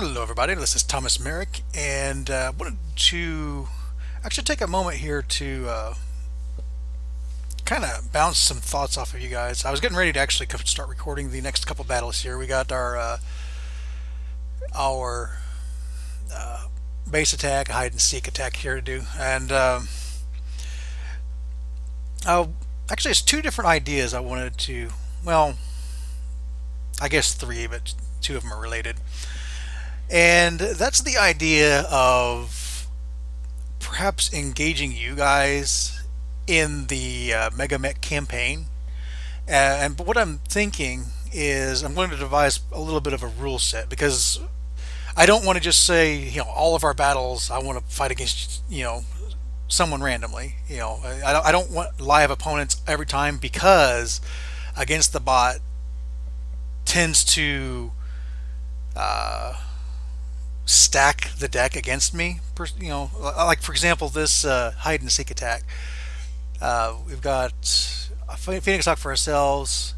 Hello, everybody. This is Thomas Merrick, and wanted to actually take a moment here to kind of bounce some thoughts off of you guys. I was getting ready to actually start recording the next couple battles here. We got our base attack, hide and seek attack here to do, and actually, it's two different ideas I wanted to. Well, I guess three, but two of them are related. And that's the idea of perhaps engaging you guys in the Megamek campaign. And but what I'm thinking is I'm going to devise a little bit of a rule set because I don't want to just say, all of our battles I want to fight against, someone randomly. I don't want live opponents every time because against the bot tends to uh, stack the deck against me. Like for example, this hide and seek attack. We've got a Phoenix Hawk for ourselves.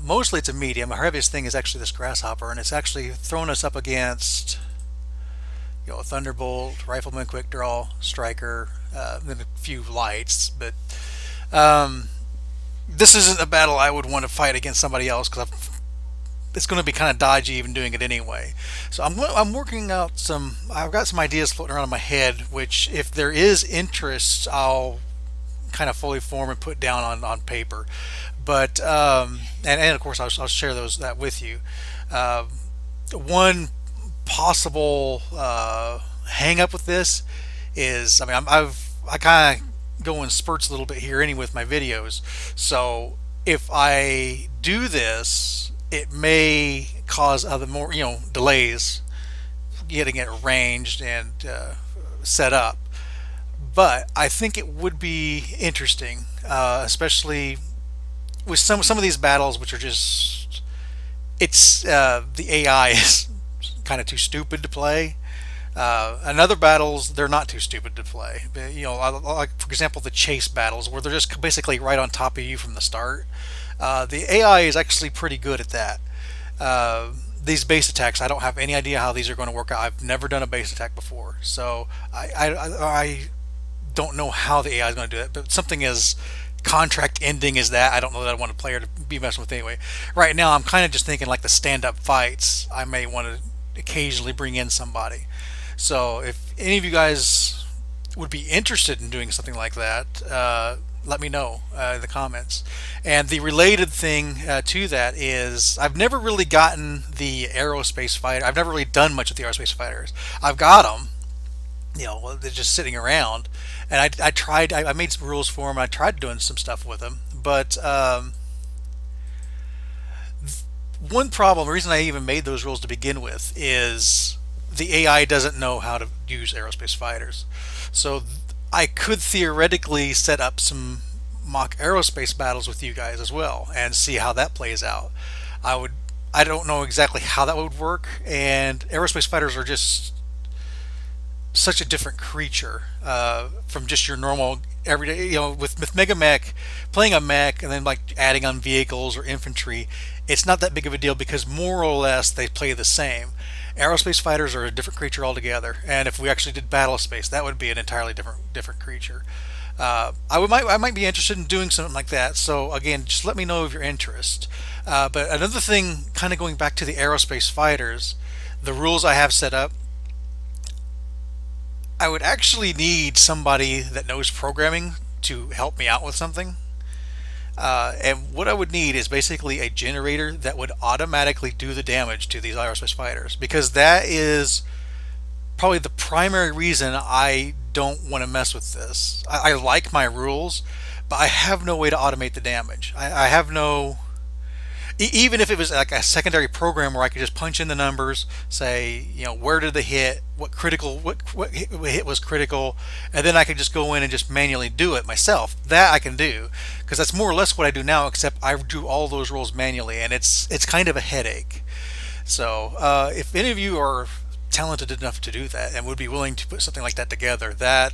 Mostly it's a medium. Our heaviest thing is actually this grasshopper, and it's actually thrown us up against a Thunderbolt, Rifleman, Quick Draw, Striker, then a few lights. But this isn't a battle I would want to fight against somebody else because it's going to be kind of dodgy even doing it anyway. So I'm working out some. I've got some ideas floating around in my head, which if there is interest, I'll kind of fully form and put down on paper. But and of course I'll share that with you. One possible hang up with this is, I kind of go in spurts a little bit here anyway with my videos. So if I do this, it may cause other more delays getting it arranged and set up. But I think it would be interesting, especially with some of these battles, which are just the AI is kind of too stupid to play. And other battles, they're not too stupid to play. But, like for example, the chase battles where they're just basically right on top of you from the start. The AI is actually pretty good at that. These base attacks, I don't have any idea how these are going to work out. I've never done a base attack before, so I don't know how the AI is going to do it. But something as contract ending as that, I don't know that I want a player to be messing with anyway. Right now, I'm kind of just thinking like the stand-up fights. I may want to occasionally bring in somebody. So if any of you guys would be interested in doing something like that, let me know in the comments. And the related thing to that is I've never really gotten the aerospace fighter. I've never really done much with the aerospace fighters. I've got them, they're just sitting around. And I tried, I made some rules for them. I tried doing some stuff with them. But one problem, the reason I even made those rules to begin with, is the AI doesn't know how to use aerospace fighters. So I could theoretically set up some mock aerospace battles with you guys as well and see how that plays out. I don't know exactly how that would work, and aerospace fighters are just such a different creature from just your normal everyday. With Megamek, playing a mech and then like adding on vehicles or infantry, it's not that big of a deal because more or less they play the same. Aerospace fighters are a different creature altogether, and if we actually did battle space, that would be an entirely different creature. I might be interested in doing something like that. So again, just let me know of your interest. But another thing, kind of going back to the aerospace fighters, the rules I have set up, I would actually need somebody that knows programming to help me out with something. And what I would need is basically a generator that would automatically do the damage to these aerospace fighters, because that is probably the primary reason I don't want to mess with this. I like my rules, but I have no way to automate the damage. I have no. Even if it was like a secondary program where I could just punch in the numbers, say, where did they hit, what hit was critical, and then I could just go in and just manually do it myself. That I can do, because that's more or less what I do now, except I do all those rules manually, and it's kind of a headache. So if any of you are talented enough to do that and would be willing to put something like that together, that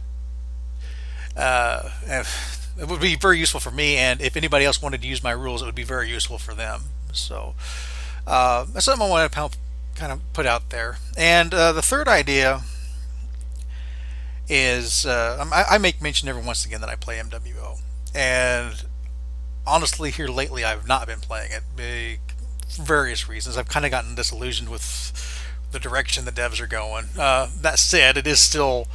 it would be very useful for me, and if anybody else wanted to use my rules, it would be very useful for them. So that's something I want to kind of put out there. And the third idea is I make mention every once again that I play MWO, and honestly, here lately I've not been playing it for various reasons. I've kind of gotten disillusioned with the direction the devs are going. That said, it is still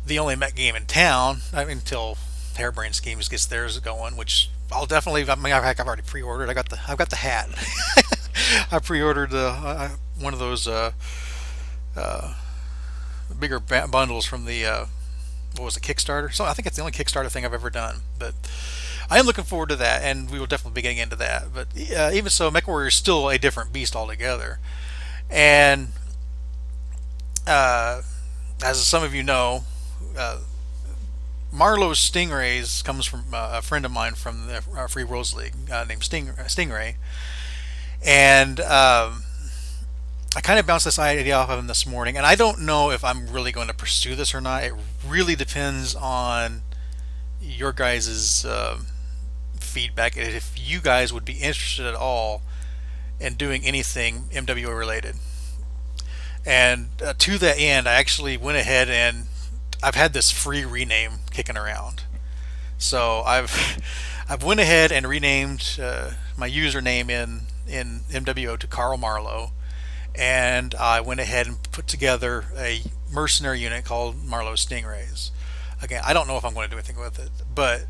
the only mech game in town. I mean, until Hairbrain Schemes gets theirs going, which I'll definitely. I mean, I've already pre-ordered. I've got the hat. I pre-ordered one of those uh, bigger bundles from the what was it, Kickstarter? So I think it's the only Kickstarter thing I've ever done. But I am looking forward to that, and we will definitely be getting into that. But even so, MechWarrior is still a different beast altogether. And as some of you know, uh, Marlowe's Stingrays comes from a friend of mine from the Free Worlds League named Stingray, and I kind of bounced this idea off of him this morning, and I don't know if I'm really going to pursue this or not. It really depends on your guys' feedback, and if you guys would be interested at all in doing anything MWO related. And to that end, I actually went ahead and I've had this free rename kicking around. So I've went ahead and renamed my username in MWO to Carl Marlowe, and I went ahead and put together a mercenary unit called Marlowe Stingrays. Again, I don't know if I'm going to do anything with it, but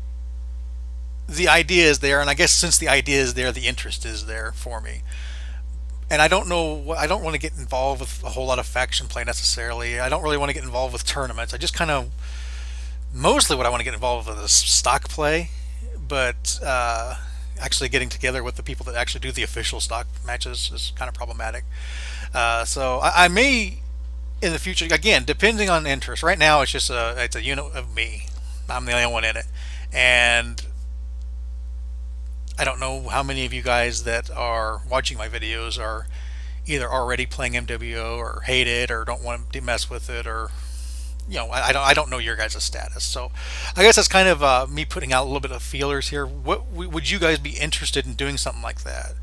the idea is there, and I guess since the idea is there, the interest is there for me. And I don't know, I don't want to get involved with a whole lot of faction play necessarily. I don't really want to get involved with tournaments. I just kind of, mostly what I want to get involved with is stock play, but actually getting together with the people that actually do the official stock matches is kind of problematic. So I may in the future, again, depending on interest. Right now, it's a unit of me. I'm the only one in it, and I don't know how many of you guys that are watching my videos are either already playing MWO or hate it or don't want to mess with it, or I don't know your guys' status. So I guess that's kind of me putting out a little bit of feelers here. What would you guys be interested in doing something like that?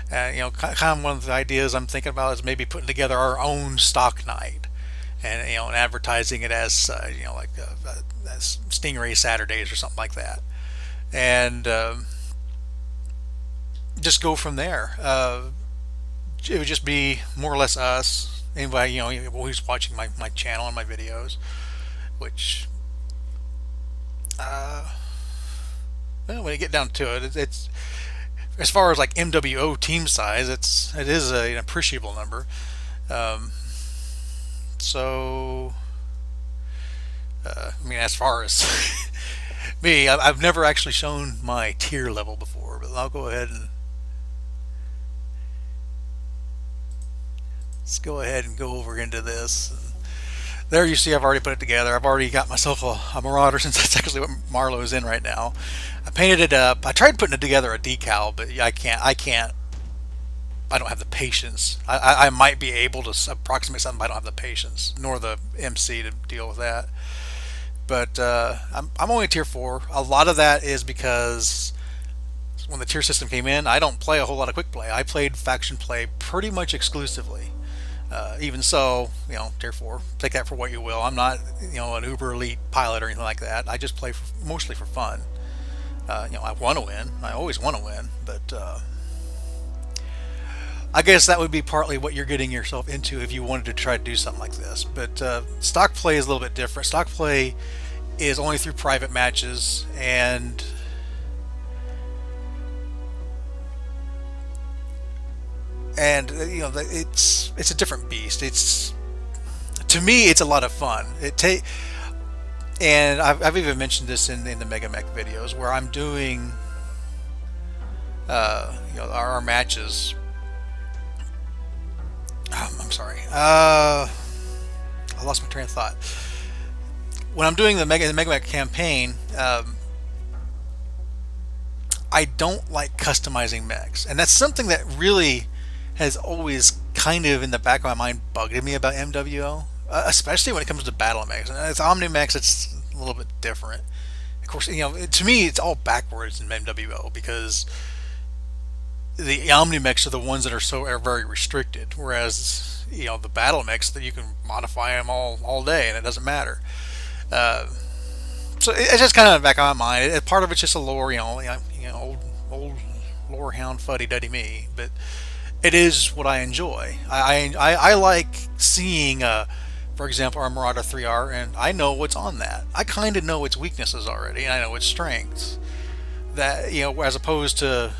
Kind of one of the ideas I'm thinking about is maybe putting together our own stock night, and advertising it as as Stingray Saturdays or something like that, and just go from there. It would just be more or less us. Anybody who's watching my channel and my videos, which well, when you get down to it, it's as far as like MWO team size, it is an appreciable number. So I mean, as far as me, I've never actually shown my tier level before, but I'll go ahead and let's go ahead and go over into this. And there you see I've already put it together. I've already got myself a Marauder, since that's actually what Marlowe is in right now. I painted it up. I tried putting it together a decal, but I can't. I don't have the patience. I might be able to approximate something, but I don't have the patience nor the MC to deal with that. But I'm only tier 4. A lot of that is because when the tier system came in, I don't play a whole lot of quick play. I played faction play pretty much exclusively. Even so, tier 4, take that for what you will. I'm not, an uber elite pilot or anything like that. I just play mostly for fun. I want to win. I always want to win, but I guess that would be partly what you're getting yourself into if you wanted to try to do something like this. But stock play is a little bit different. Stock play is only through private matches, and it's a different beast. To me, it's a lot of fun. And I've even mentioned this in the Megamek videos, where I'm doing our matches. I'm sorry. I lost my train of thought. When I'm doing the Megamek campaign, I don't like customizing mechs, and that's something that really has always kind of in the back of my mind bugged me about MWO, especially when it comes to battle mechs. And it's Omnimex, it's a little bit different. Of course, to me, it's all backwards in MWO because the Omnimex are the ones that are very restricted, whereas the battle mix that you can modify them all day, and it doesn't matter. Uh, so it's just kind of back on my mind. Part of it's just a lore, old lore hound fuddy duddy me, but it is what I enjoy. I like seeing, for example, our Marauder 3R, and I know what's on that. I kind of know its weaknesses already, and I know its strengths. That as opposed to,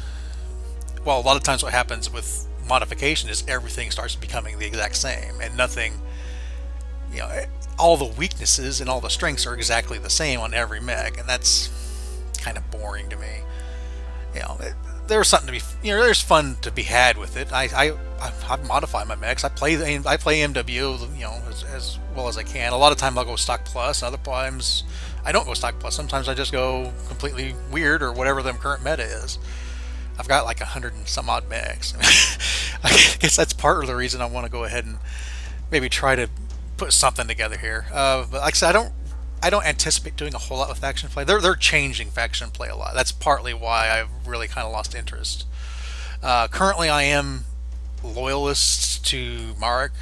well, a lot of times what happens with modification is everything starts becoming the exact same, and nothing, you know, all the weaknesses and all the strengths are exactly the same on every mech, and that's kind of boring to me. There's something to be, there's fun to be had with it. I modify my mechs. I play MWO, as well as I can. A lot of times I'll go stock plus. Other times I don't go stock plus. Sometimes I just go completely weird or whatever the current meta is. I've got like 100 and some odd mechs. I guess that's part of the reason I want to go ahead and maybe try to put something together here. But like I said, I don't anticipate doing a whole lot with faction play. They're changing faction play a lot. That's partly why I've really kind of lost interest. Currently, I am loyalist to Mark.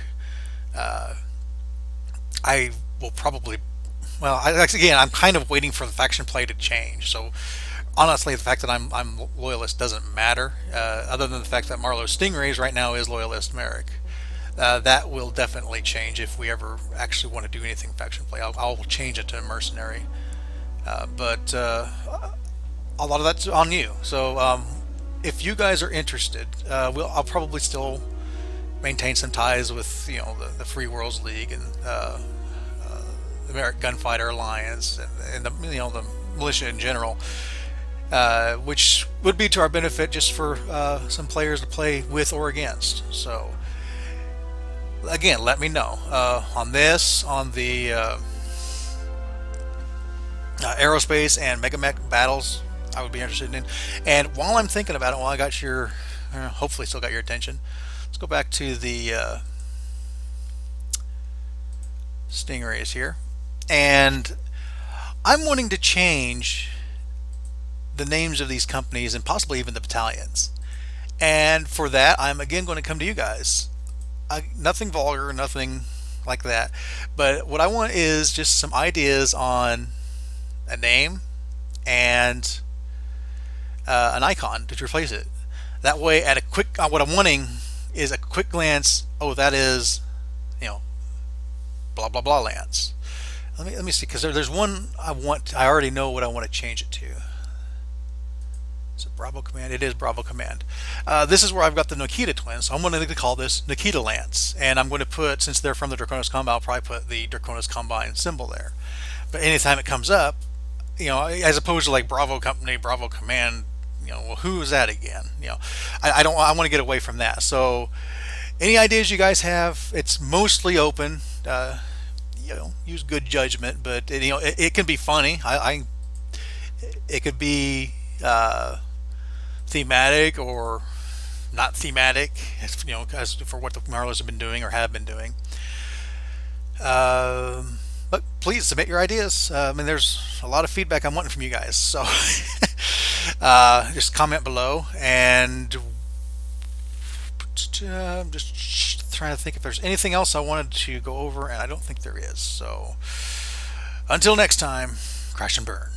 I will probably, well, again, I'm kind of waiting for the faction play to change. So honestly, the fact that I'm loyalist doesn't matter, other than the fact that Marlowe's Stingrays right now is loyalist Merrick. That will definitely change if we ever actually want to do anything faction play. I'll change it to mercenary, but a lot of that's on you. So if you guys are interested, I'll probably still maintain some ties with the Free Worlds League and the Merrick Gunfighter Alliance and the the militia in general. Which would be to our benefit just for some players to play with or against. So again, let me know on this, on the aerospace and Megamek battles. I would be interested in. And while I'm thinking about it, while I got your, hopefully still got your attention, let's go back to the Stingrays here. And I'm wanting to change the names of these companies and possibly even the battalions. And for that, I'm again going to come to you guys. Nothing vulgar, nothing like that. But what I want is just some ideas on a name and an icon to replace it. That way, at a quick, what I'm wanting is a quick glance. Oh, that is, blah blah blah Lance. Let me see, because there's one I want. I already know what I want to change it to. Is it Bravo Command? It is Bravo Command. This is where I've got the Nikita twins. So I'm going to call this Nikita Lance. And I'm going to put, since they're from the Draconis Combine, I'll probably put the Draconis Combine symbol there. But anytime it comes up, as opposed to like Bravo Company, Bravo Command, well, who is that again? I want to get away from that. So any ideas you guys have, it's mostly open. Use good judgment, but it can be funny. It could be thematic or not thematic, as for what the Marlows have been doing or have been doing. But please submit your ideas. There's a lot of feedback I'm wanting from you guys, so just comment below. And I'm just trying to think if there's anything else I wanted to go over, and I don't think there is. So until next time, crash and burn.